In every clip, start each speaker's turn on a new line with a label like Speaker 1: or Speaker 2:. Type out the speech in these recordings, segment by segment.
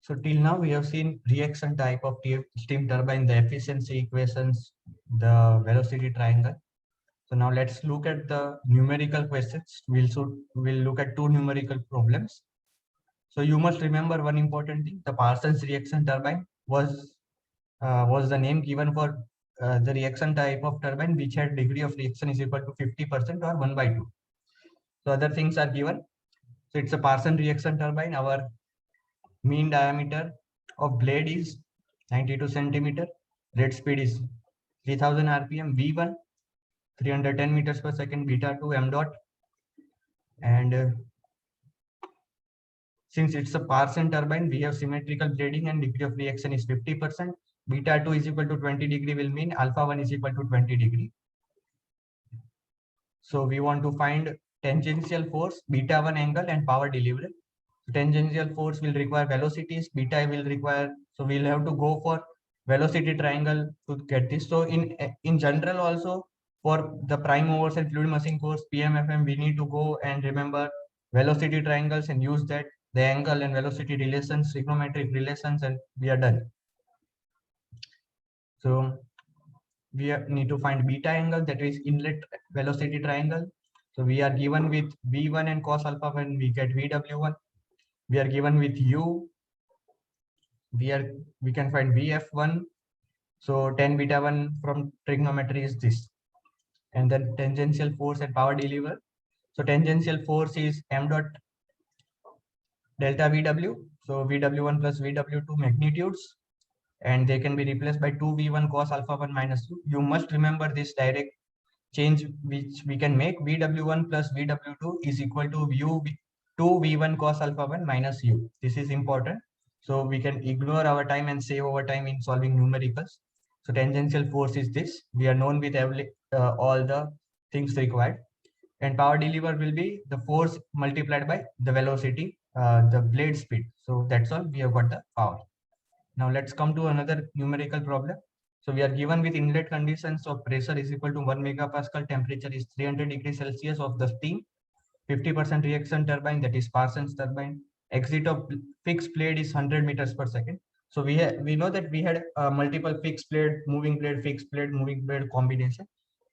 Speaker 1: So till now we have seen reaction type of steam turbine, the efficiency equations, the velocity triangle. So now let's look at the numerical questions. We'll look at two numerical problems. So you must remember one important thing: the Parsons reaction turbine was the name given for the reaction type of turbine which had degree of reaction is equal to 50% or 1/2. So other things are given. So it's a Parsons reaction turbine. Our mean diameter of blade is 92 centimeter. Rate speed is 3000 rpm. V1 310 meters per second. Beta 2 m dot. And since it's a Parsons turbine, we have symmetrical blading and degree of reaction is 50%. Beta 2 is equal to 20 degree will mean alpha 1 is equal to 20 degree. So we want to find tangential force, beta 1 angle and power delivery. Tangential force will require velocities, beta will require, so we'll have to go for velocity triangle to get this. So in general also for the prime movers and fluid machine course PMFM, we need to go and remember velocity triangles and use that, the angle and velocity relations, trigonometric relations, and we are done. So we need to find beta angle, that is inlet velocity triangle. So we are given with V1 and cos alpha when we get VW1. We are given with U. We can find VF1. So tan beta 1 from trigonometry is this. And then tangential force and power delivered. So tangential force is m dot delta VW. So VW1 plus VW2 magnitudes. And they can be replaced by 2V1 cos alpha 1 minus 2. You must remember this direct change which we can make. VW1 plus VW2 is equal to U 2V1 cos alpha 1 minus U. This is important. So we can ignore our time and save our time in solving numericals. So tangential force is this. We are known with all the things required. And power delivered will be the force multiplied by the velocity, the blade speed. So that's all, we have got the power. Now let's come to another numerical problem. So we are given with inlet conditions of pressure is equal to 1 megapascal, temperature is 300 degrees Celsius of the steam, 50% reaction turbine, that is Parsons turbine. Exit of fixed blade is 100 meters per second. So we know that we had multiple fixed blade, moving blade, fixed blade, moving blade combination.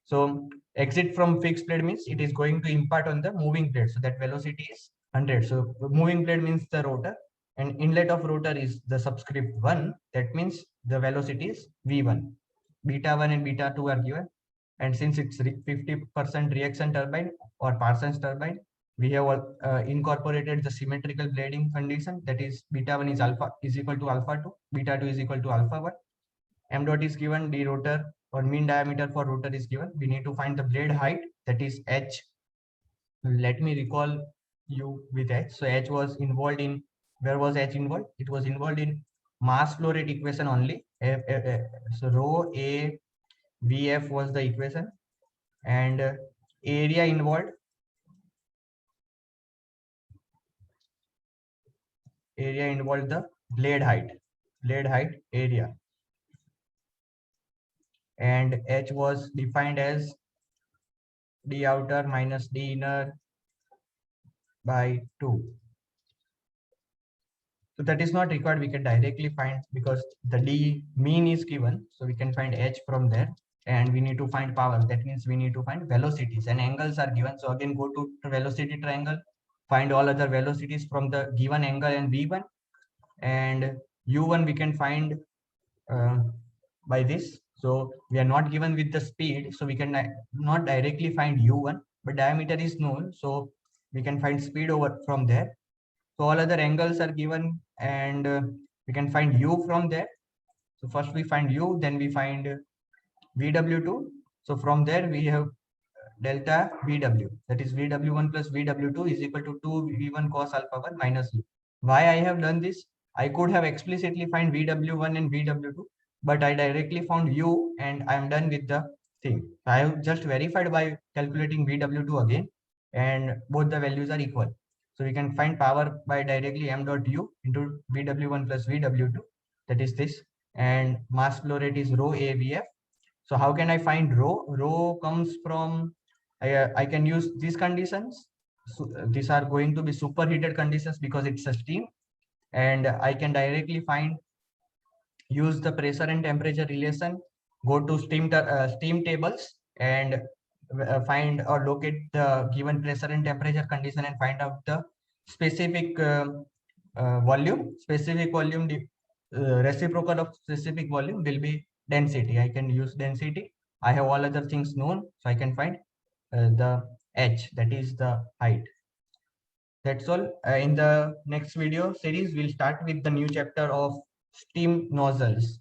Speaker 1: So exit from fixed blade means it is going to impart on the moving blade. So that velocity is 100. So moving blade means the rotor, and inlet of rotor is the subscript 1. That means the velocity is V1. Beta 1 and beta 2 are given. And since it's 50% reaction turbine or Parsons turbine, we have incorporated the symmetrical blading condition, that is beta 1 is equal to alpha 2, beta 2 is equal to alpha 1. M dot is given, d rotor or mean diameter for rotor is given. We need to find the blade height, that is H. Let me recall you with H. So H was involved in, where was H involved? It was involved in mass flow rate equation only. So rho A VF was the equation, and area involved. Area involved the blade height area, and H was defined as d outer minus d inner by 2. So that is not required, we can directly find, because the d mean is given, so we can find H from there. And we need to find power, that means we need to find velocities, and angles are given. So again, go to the velocity triangle, find all other velocities from the given angle and V1, and U1 we can find by this. So we are not given with the speed, so we can not directly find U1, but diameter is known, so we can find speed over from there. So all other angles are given, and we can find U from there. So first we find U, then we find VW2. So from there we have delta VW, that is VW1 plus VW2 is equal to 2V1 cos alpha 1 minus U. Why I have done this? I could have explicitly find VW1 and VW2, but I directly found U and I am done with the thing. I have just verified by calculating VW2 again, and both the values are equal. So we can find power by directly m dot U into VW1 plus VW2, that is this, and mass flow rate is rho AVF. So how can I find rho? Rho comes from, I can use these conditions. So these are going to be superheated conditions because it's a steam. and I can directly find, use the pressure and temperature relation, go to steam tables and find or locate the given pressure and temperature condition and find out the specific volume. Specific volume, reciprocal of specific volume will be density. I can use density. I have all other things known, so I can find the h, that is the height. That's all. In the next video series, we'll start with the new chapter of steam nozzles.